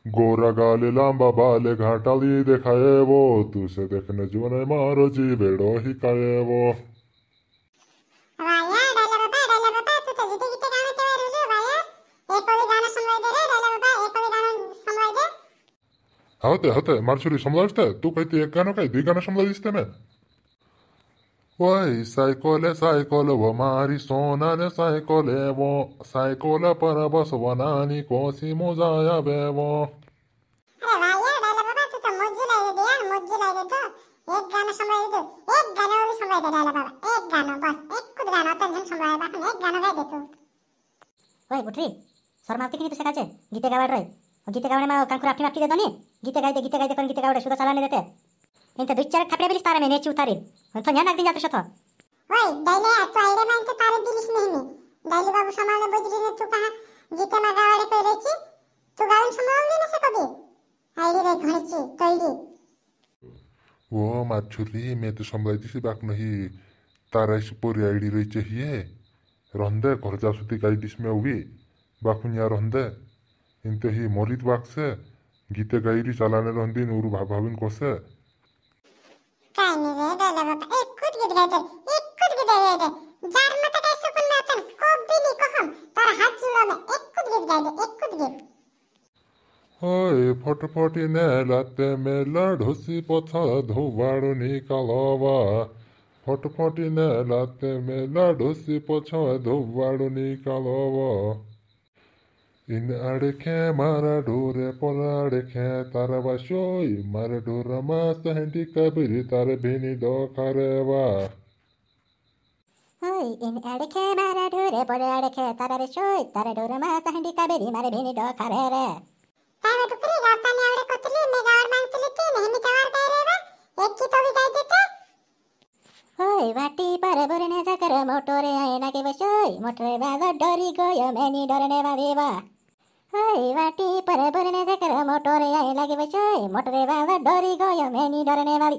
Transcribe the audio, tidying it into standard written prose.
गोरा गाले लांबा बाले घाटाली देखाए वो, तुसे देखने जुने मारो जी बेड़ो ही काए वो। वाया डायला बाबा तू तो गीते गीते गाणं केव्हा रुजू वाया एक ओळी गाणं समवाय दे रे डायला बाबा एक ओळी गाणं समवाय दे। होते मारछुरी समलावते तू कहती एक गाना काय दुई गाना समला दिसते ना। वही साइकोले वो मारी सोनाले साइकोले पर बस वनानी कोसी मुजाया बेवो। अरे वाया डायला बाबा तू तो मोजी लाई दे यार मोजी लाई दे तो एक गाणं समवाय दे एक गाणं ओळी समवाय दे डायला बाबा एक गाणं बस एक खुद गाणं आता जण समवाय बापन एक गाणं गाय दे तू। ओय गुठरी शर्मावते की नाही तुझ्या काचे गीते गावाड रे गीते गावणे मा कांकुर आपटी आपटी देतो नी गीते गायते पण गीते गावडे सुद्धा चालाने देते इंत दुई चार थापड्या बिलीस तारा नेची उतारी पण ह्या नाक दिन जातो शतो। ओय डायले तू आईडे मान तो तारे दिलीस नेहमी डायली बाबू समाने बजरीने तू कहा गीते मा गावाडे करेची तू गाऊन समवावली नसे कधी आईडी रे घणची कळली। वो माछुरी मैं तो समझाई सी बाक नहीं तारा इस पूरी आईडी रही चाहिए रंदे घर जासुती गाई दिस में हुई बाकुनिया रंदे इनते ही मोरित बाक से गीते गाईरी चालाने रंदी नूर भाभिन कोसे काय नाही रे डायला बाबा एक खुद गीत गाय दे एक खुद गीत गाय दे जार मत काय सुकून नातन कोब भी नहीं कहम तारा हाथ जुड़ो में एक खुद गीत गाय दे एक खुद गीत। ओए फटफटी ने लाते में लढोसी पथा धोवाड़ो निकालवा फटफटी ने लाते में लढोसी पछा धोवाड़ो निकालवा इन अड़खे मारा डोरे पर अड़खे तारा बाशोई मारे डोरा मास हंडी कबरी तारे भेनी दो खरेवा। ओय इन अड़खे मारा ढोरे पड़े अड़खे तारा रे शोय तारा डोरे मा हंडी काबेरी मारे भेनी डो खारे रे। काय टुकरी गावताने आवडे कोतली मी गावाड मागतली ती नेहमी गावाड काय रे बा एक की तो भी गाय देते। ओय वाटी पर बुरने जाकर मोटोरे आए ना के बशोय मोटरे बाजा डोरी गयो मैनी डरने वादेवा। ओय वाटी पर बुरने जाकर मोटोरे आए लागे बशोय मोटरे बाजा डोरी गयो मैनी डरने वाली।